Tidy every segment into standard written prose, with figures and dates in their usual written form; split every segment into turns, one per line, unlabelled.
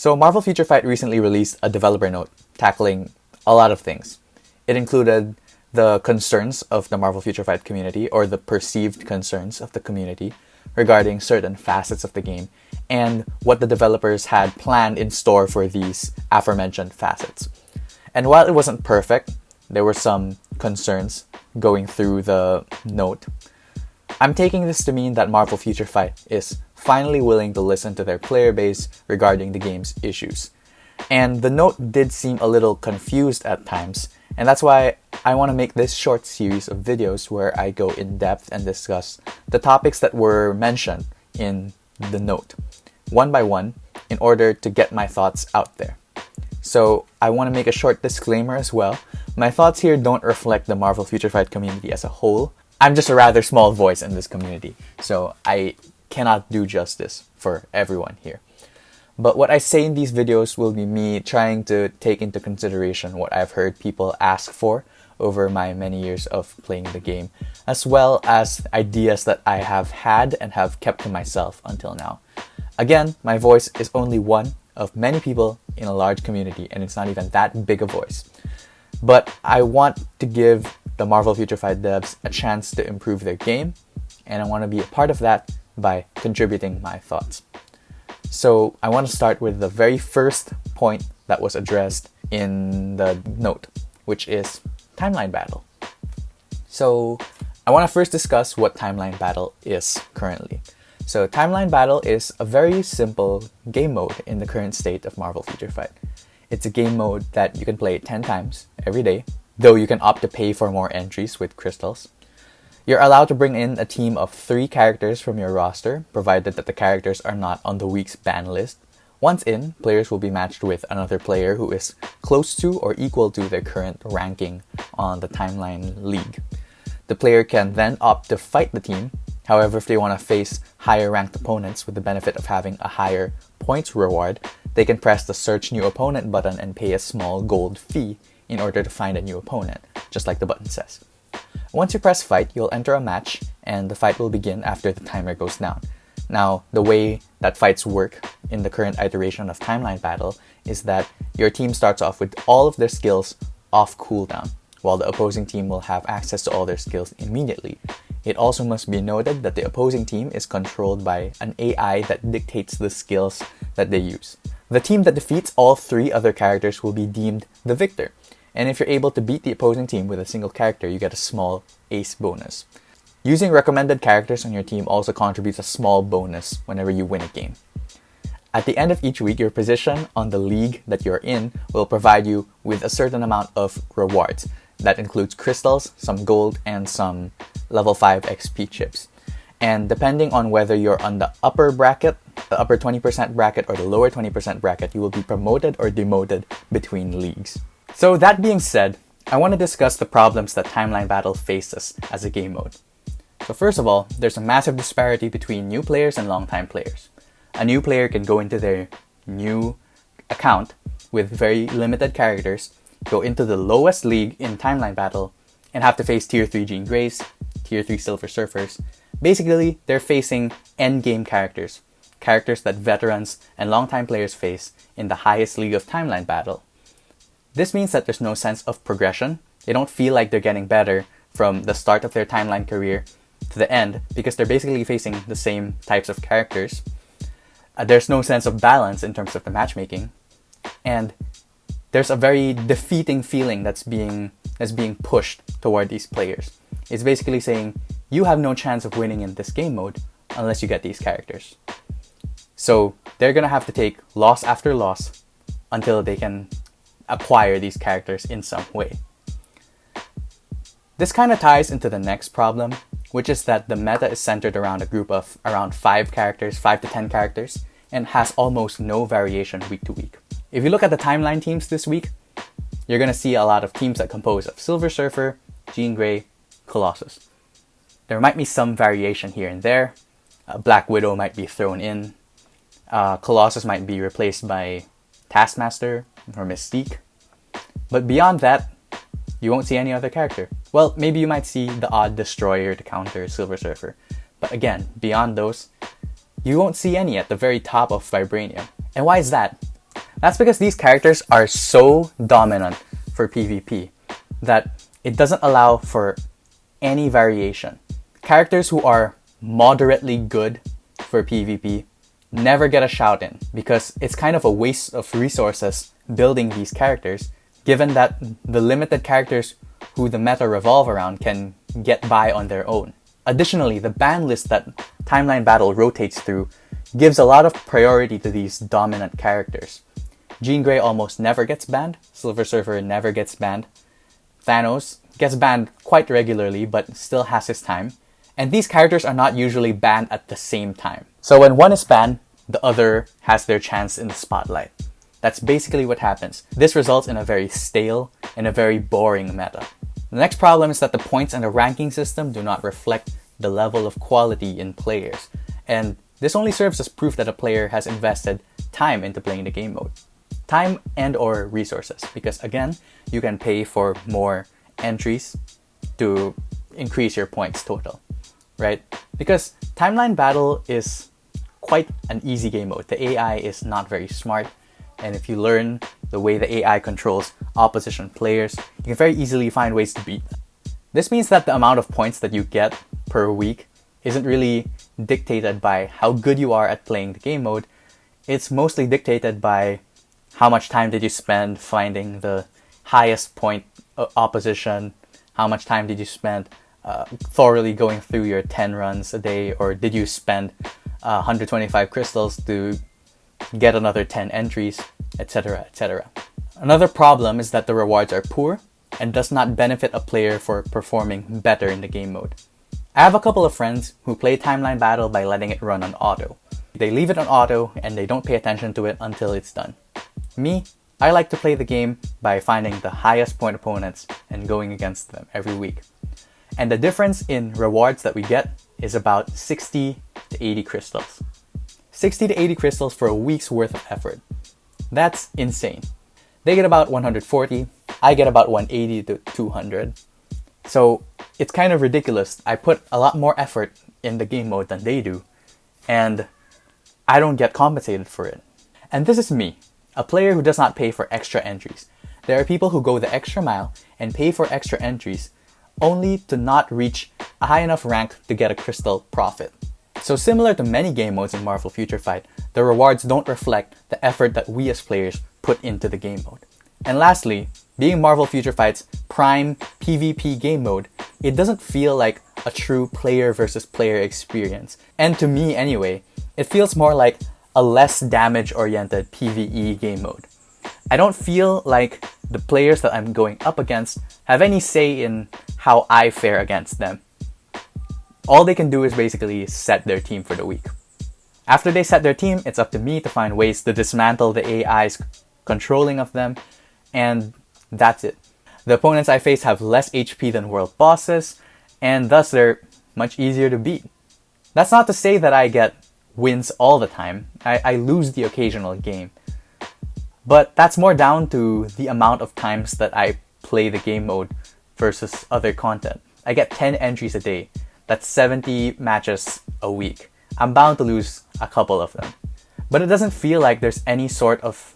So Marvel Future Fight recently released a developer note tackling a lot of things. It included the concerns of the Marvel Future Fight community, or the perceived concerns of the community, regarding certain facets of the game, and what the developers had planned in store for these aforementioned facets. And while it wasn't perfect, there were some concerns going through the note. I'm taking this to mean that Marvel Future Fight is finally willing to listen to their player base regarding the game's issues. And the note did seem a little confused at times, and that's why I want to make this short series of videos where I go in depth and discuss the topics that were mentioned in the note, one by one, in order to get my thoughts out there. So I want to make a short disclaimer as well. My thoughts here don't reflect the Marvel Future Fight community as a whole. I'm just a rather small voice in this community, so I cannot do justice for everyone here. But what I say in these videos will be me trying to take into consideration what I've heard people ask for over my many years of playing the game, as well as ideas that I have had and have kept to myself until now. Again, my voice is only one of many people in a large community, and it's not even that big a voice. But I want to give the Marvel Future Fight devs a chance to improve their game, and I want to be a part of that by contributing my thoughts. So I want to start with the very first point that was addressed in the note, which is timeline battle. So I want to first discuss what timeline battle is currently. So timeline battle is a very simple game mode in the current state of Marvel Future Fight. It's a game mode that you can play 10 times every day, though you can opt to pay for more entries with crystals. You're allowed to bring in a team of 3 characters from your roster, provided that the characters are not on the week's ban list. Once in, players will be matched with another player who is close to or equal to their current ranking on the timeline league. The player can then opt to fight the team. However, if they want to face higher ranked opponents with the benefit of having a higher points reward, they can press the Search New Opponent button and pay a small gold fee in order to find a new opponent, just like the button says. Once you press fight, you'll enter a match, and the fight will begin after the timer goes down. Now, the way that fights work in the current iteration of timeline battle is that your team starts off with all of their skills off cooldown, while the opposing team will have access to all their skills immediately. It also must be noted that the opposing team is controlled by an AI that dictates the skills that they use. The team that defeats all 3 other characters will be deemed the victor. And if you're able to beat the opposing team with a single character, you get a small ace bonus. Using recommended characters on your team also contributes a small bonus whenever you win a game. At the end of each week, your position on the league that you're in will provide you with a certain amount of rewards. That includes crystals, some gold, and some level 5 XP chips. And depending on whether you're on the upper bracket, the upper 20% bracket, or the lower 20% bracket, you will be promoted or demoted between leagues. So that being said, I want to discuss the problems that timeline battle faces as a game mode. So first of all, there's a massive disparity between new players and long-time players. A new player can go into their new account with very limited characters, go into the lowest league in timeline battle, and have to face tier 3 Jean Greys, tier 3 Silver Surfers. Basically, they're facing endgame characters that veterans and long-time players face in the highest league of timeline battle. This means that there's no sense of progression. They don't feel like they're getting better from the start of their timeline career to the end because they're basically facing the same types of characters. There's no sense of balance in terms of the matchmaking. And there's a very defeating feeling that's being pushed toward these players. It's basically saying, you have no chance of winning in this game mode unless you get these characters. So they're going to have to take loss after loss until they can acquire these characters in some way. This kind of ties into the next problem, which is that the meta is centered around a group of around 5 to 10 characters, and has almost no variation week to week. If you look at the timeline teams this week, you're going to see a lot of teams that compose of Silver Surfer, Jean Grey, Colossus. There might be some variation here and there. Black Widow might be thrown in. Colossus might be replaced by Taskmaster or Mystique. But beyond that, you won't see any other character. Well, maybe you might see the odd Destroyer to counter Silver Surfer. But again, beyond those, you won't see any at the very top of Vibranium. And why is that? That's because these characters are so dominant for PvP that it doesn't allow for any variation. Characters who are moderately good for PvP never get a shout in because it's kind of a waste of resources building these characters, given that the limited characters who the meta revolve around can get by on their own. Additionally, the ban list that Timeline Battle rotates through gives a lot of priority to these dominant characters. Jean Grey almost never gets banned, Silver Surfer never gets banned, Thanos gets banned quite regularly but still has his time, and these characters are not usually banned at the same time. So when one is banned, the other has their chance in the spotlight. That's basically what happens. This results in a very stale and a very boring meta. The next problem is that the points and the ranking system do not reflect the level of quality in players, and this only serves as proof that a player has invested time into playing the game mode. Time and or resources, because again, you can pay for more entries to increase your points total, right? Because Timeline Battle is quite an easy game mode. The AI is not very smart, and if you learn the way the AI controls opposition players, you can very easily find ways to beat them. This means that the amount of points that you get per week isn't really dictated by how good you are at playing the game mode. It's mostly dictated by how much time did you spend finding the highest point opposition, how much time did you spend thoroughly going through your 10 runs a day, or did you spend 125 crystals to get another 10 entries, etc., etc. Another problem is that the rewards are poor and does not benefit a player for performing better in the game mode. I have a couple of friends who play Timeline Battle by letting it run on auto. They leave it on auto and they don't pay attention to it until it's done. Me, I like to play the game by finding the highest point opponents and going against them every week. And the difference in rewards that we get is about 60 to 80 crystals. 60 to 80 crystals for a week's worth of effort. That's insane. They get about 140, I get about 180 to 200. So it's kind of ridiculous. I put a lot more effort in the game mode than they do, and I don't get compensated for it. And this is me, a player who does not pay for extra entries. There are people who go the extra mile and pay for extra entries only to not reach a high enough rank to get a crystal profit. So similar to many game modes in Marvel Future Fight, the rewards don't reflect the effort that we as players put into the game mode. And lastly, being Marvel Future Fight's prime PvP game mode, it doesn't feel like a true player versus player experience. And to me anyway, it feels more like a less damage-oriented PvE game mode. I don't feel like the players that I'm going up against have any say in how I fare against them. All they can do is basically set their team for the week. After they set their team, it's up to me to find ways to dismantle the AI's controlling of them, and that's it. The opponents I face have less HP than world bosses, and thus they're much easier to beat. That's not to say that I get wins all the time. I lose the occasional game. But that's more down to the amount of times that I play the game mode versus other content. I get 10 entries a day. That's 70 matches a week. I'm bound to lose a couple of them. But it doesn't feel like there's any sort of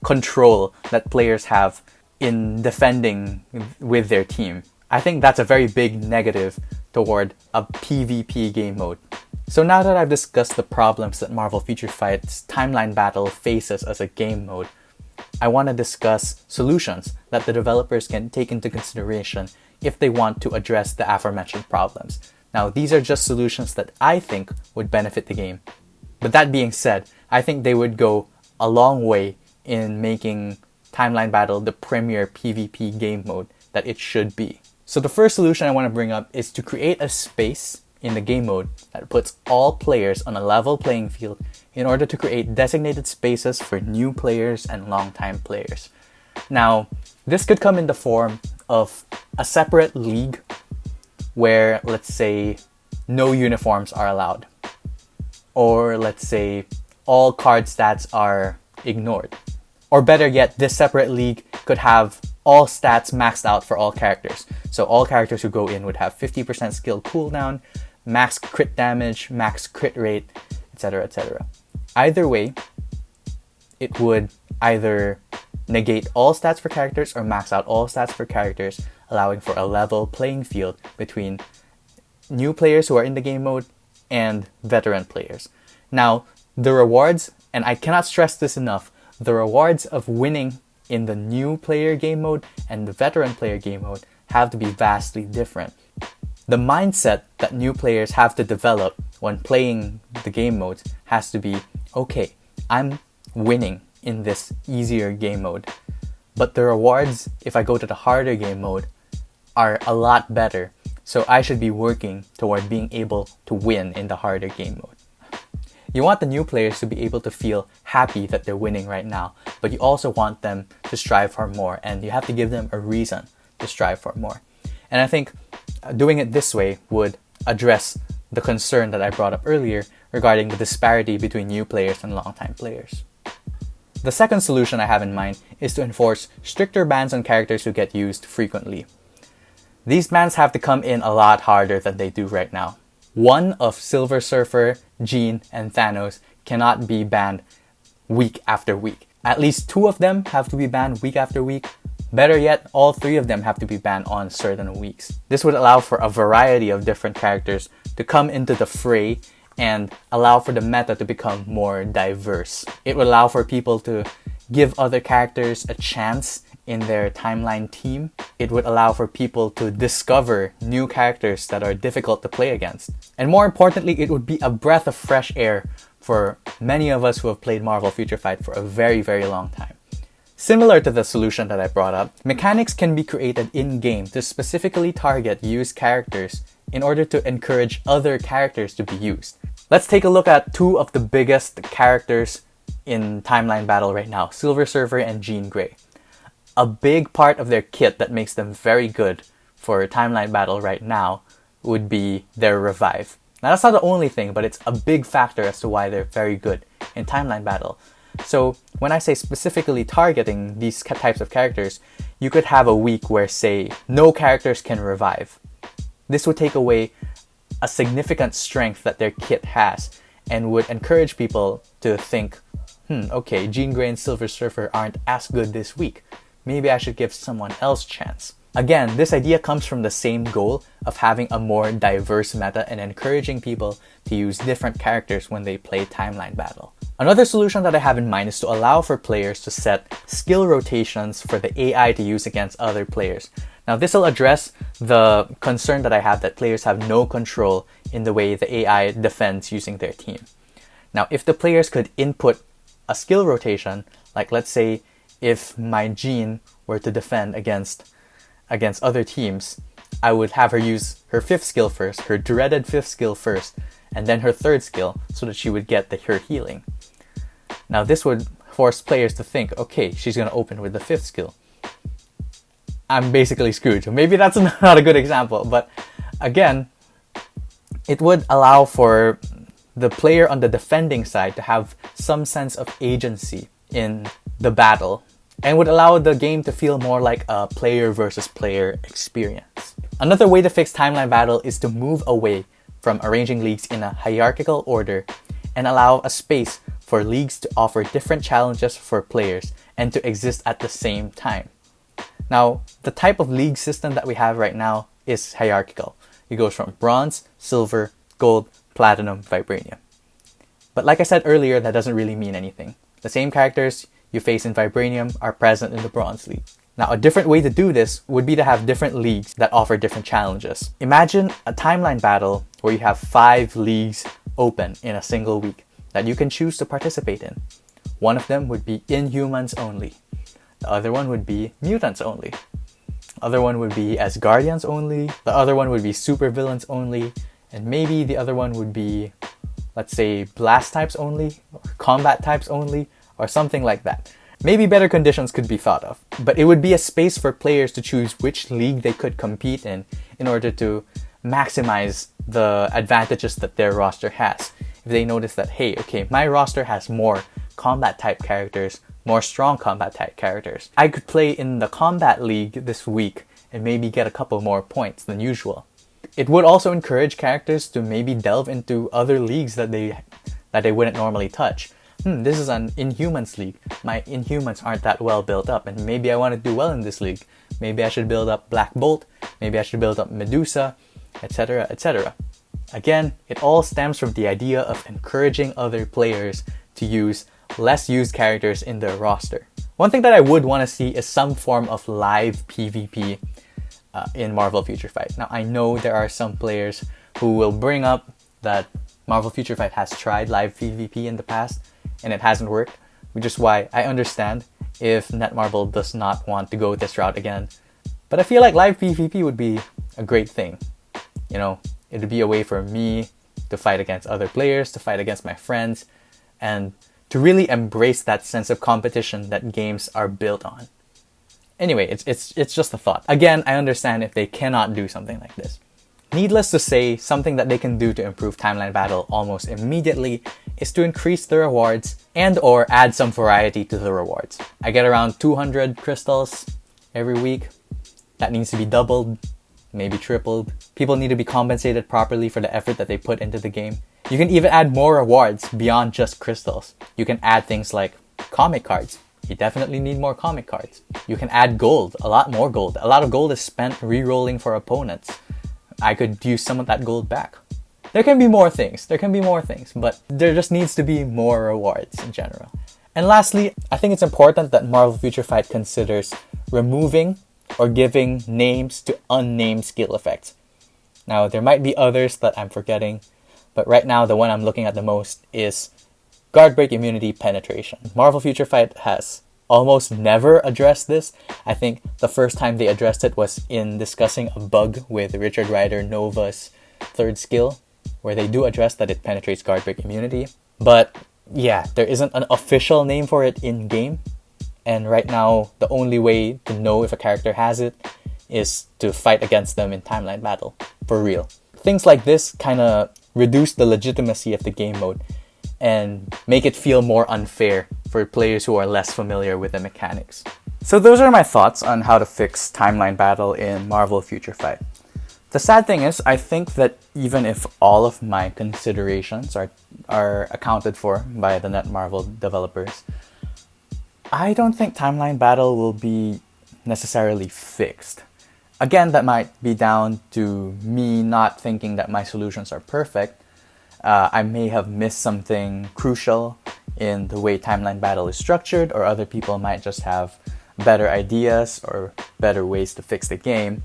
control that players have in defending with their team. I think that's a very big negative toward a PvP game mode. So now that I've discussed the problems that Marvel Future Fight's Timeline Battle faces as a game mode, I want to discuss solutions that the developers can take into consideration if they want to address the aforementioned problems. Now, these are just solutions that I think would benefit the game. But that being said, I think they would go a long way in making Timeline Battle the premier PvP game mode that it should be. So the first solution I want to bring up is to create a space in the game mode that puts all players on a level playing field in order to create designated spaces for new players and long-time players. Now, this could come in the form of a separate league where, let's say, no uniforms are allowed. Or let's say all card stats are ignored. Or better yet, this separate league could have all stats maxed out for all characters. So all characters who go in would have 50% skill cooldown, max crit damage, max crit rate, etc., etc. Either way, it would either negate all stats for characters or max out all stats for characters, allowing for a level playing field between new players who are in the game mode and veteran players. Now, the rewards, and I cannot stress this enough, the rewards of winning in the new player game mode and the veteran player game mode have to be vastly different. The mindset that new players have to develop when playing the game modes has to be, okay, I'm winning in this easier game mode, but the rewards, if I go to the harder game mode, are a lot better, so I should be working toward being able to win in the harder game mode. You want the new players to be able to feel happy that they're winning right now, but you also want them to strive for more, and you have to give them a reason to strive for more. And I think doing it this way would address the concern that I brought up earlier regarding the disparity between new players and longtime players. The second solution I have in mind is to enforce stricter bans on characters who get used frequently. These bans have to come in a lot harder than they do right now. One of Silver Surfer, Jean, and Thanos cannot be banned week after week. At least 2 of them have to be banned week after week. Better yet, all 3 of them have to be banned on certain weeks. This would allow for a variety of different characters to come into the fray and allow for the meta to become more diverse. It would allow for people to give other characters a chance in their timeline team. It would allow for people to discover new characters that are difficult to play against. And more importantly, it would be a breath of fresh air for many of us who have played Marvel Future Fight for a very, very long time. Similar to the solution that I brought up, mechanics can be created in-game to specifically target used characters in order to encourage other characters to be used. Let's take a look at 2 of the biggest characters in Timeline Battle right now, Silver Surfer and Jean Grey. A big part of their kit that makes them very good for Timeline Battle right now would be their revive. Now that's not the only thing, but it's a big factor as to why they're very good in Timeline Battle. So when I say specifically targeting these types of characters, you could have a week where, say, no characters can revive. This would take away a significant strength that their kit has and would encourage people to think, okay, Jean Grey and Silver Surfer aren't as good this week. Maybe I should give someone else a chance. Again, this idea comes from the same goal of having a more diverse meta and encouraging people to use different characters when they play Timeline Battle. Another solution that I have in mind is to allow for players to set skill rotations for the AI to use against other players. Now this will address the concern that I have that players have no control in the way the AI defends using their team. Now if the players could input a skill rotation, like let's say if my Jean were to defend against other teams, I would have her use her 5th skill first, her dreaded 5th skill first, and then her 3rd skill so that she would get her healing. Now this would force players to think, okay, she's going to open with the 5th skill. I'm basically screwed. So maybe that's not a good example, but again, it would allow for the player on the defending side to have some sense of agency in the battle and would allow the game to feel more like a player versus player experience. Another way to fix Timeline Battle is to move away from arranging leagues in a hierarchical order and allow a space for leagues to offer different challenges for players and to exist at the same time. Now, the type of league system that we have right now is hierarchical. It goes from bronze, silver, gold, platinum, vibranium. But like I said earlier, that doesn't really mean anything. The same characters you face in vibranium are present in the bronze league. Now, a different way to do this would be to have different leagues that offer different challenges. Imagine a Timeline Battle where you have 5 leagues open in a single week that you can choose to participate in. One of them would be Inhumans only. The other one would be Mutants only. The other one would be Asgardians only. The other one would be Supervillains only. And maybe the other one would be, let's say, Blast types only, or Combat types only, or something like that. Maybe better conditions could be thought of, but it would be a space for players to choose which league they could compete in order to maximize the advantages that their roster has. If they notice that, hey, okay, my roster has more combat type characters, more strong combat type characters, I could play in the combat league this week and maybe get a couple more points than usual. It would also encourage characters to maybe delve into other leagues that they wouldn't normally touch. this is an Inhumans league. My Inhumans aren't that well built up, and maybe I want to do well in this league. Maybe I should build up Black Bolt, maybe I should build up Medusa, etc., etc. Again, it all stems from the idea of encouraging other players to use less used characters in their roster. One thing that I would want to see is some form of live PvP in Marvel Future Fight. Now, I know there are some players who will bring up that Marvel Future Fight has tried live PvP in the past and it hasn't worked, which is why I understand if Netmarble does not want to go this route again. But I feel like live PvP would be a great thing. You know, it would be a way for me to fight against other players, to fight against my friends, and to really embrace that sense of competition that games are built on. Anyway, it's just a thought. Again, I understand if they cannot do something like this. Needless to say, something that they can do to improve Timeline Battle almost immediately is to increase the rewards and or add some variety to the rewards. I get around 200 crystals every week. That needs to be doubled, maybe tripled. People need to be compensated properly for the effort that they put into the game. You can even add more rewards beyond just crystals. You can add things like comic cards. You definitely need more comic cards. You can add gold, a lot more gold. A lot of gold is spent re-rolling for opponents. I could use some of that gold back. There can be more things, but there just needs to be more rewards in general. And lastly, I think it's important that Marvel Future Fight considers removing or giving names to unnamed skill effects. Now, there might be others that I'm forgetting, but right now the one I'm looking at the most is Guard Break Immunity Penetration. Marvel Future Fight has almost never addressed this. I think the first time they addressed it was in discussing a bug with Richard Rider Nova's third skill, where they do address that it penetrates Guard Break Immunity. But yeah, there isn't an official name for it in-game. And right now, the only way to know if a character has it is to fight against them in Timeline Battle. For real. Things like this kind of reduce the legitimacy of the game mode and make it feel more unfair for players who are less familiar with the mechanics. So those are my thoughts on how to fix Timeline Battle in Marvel Future Fight. The sad thing is, I think that even if all of my considerations are accounted for by the Netmarble developers, I don't think Timeline Battle will be necessarily fixed. Again, that might be down to me not thinking that my solutions are perfect. I may have missed something crucial in the way Timeline Battle is structured, or other people might just have better ideas or better ways to fix the game.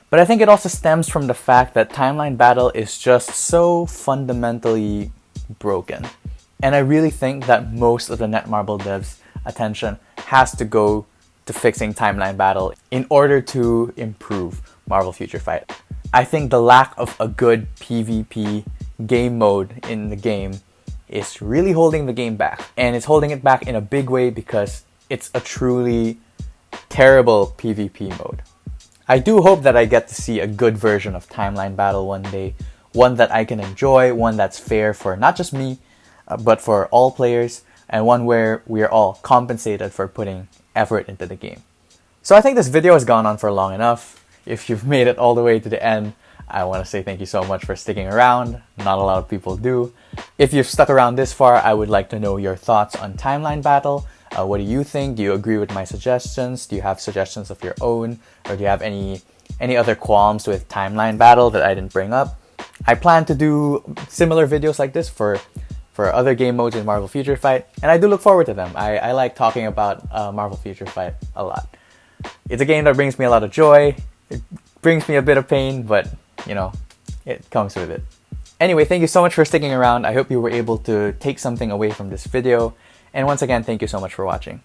But I think it also stems from the fact that Timeline Battle is just so fundamentally broken. And I really think that most of the Netmarble devs' attention has to go to fixing Timeline Battle in order to improve Marvel Future Fight. I think the lack of a good PvP game mode in the game is really holding the game back. And it's holding it back in a big way because it's a truly terrible PvP mode. I do hope that I get to see a good version of Timeline Battle one day. One that I can enjoy, one that's fair for not just me, but for all players, and one where we are all compensated for putting effort into the game. So I think this video has gone on for long enough. If you've made it all the way to the end, I want to say thank you so much for sticking around. Not a lot of people do. If you've stuck around this far, I would like to know your thoughts on Timeline Battle. What do you think? Do you agree with my suggestions? Do you have suggestions of your own? Or do you have any other qualms with Timeline Battle that I didn't bring up? I plan to do similar videos like this for other game modes in Marvel Future Fight, and I do look forward to them. I like talking about Marvel Future Fight a lot. It's a game that brings me a lot of joy. It brings me a bit of pain, but you know, it comes with it. Anyway, thank you so much for sticking around. I hope you were able to take something away from this video. And once again, thank you so much for watching.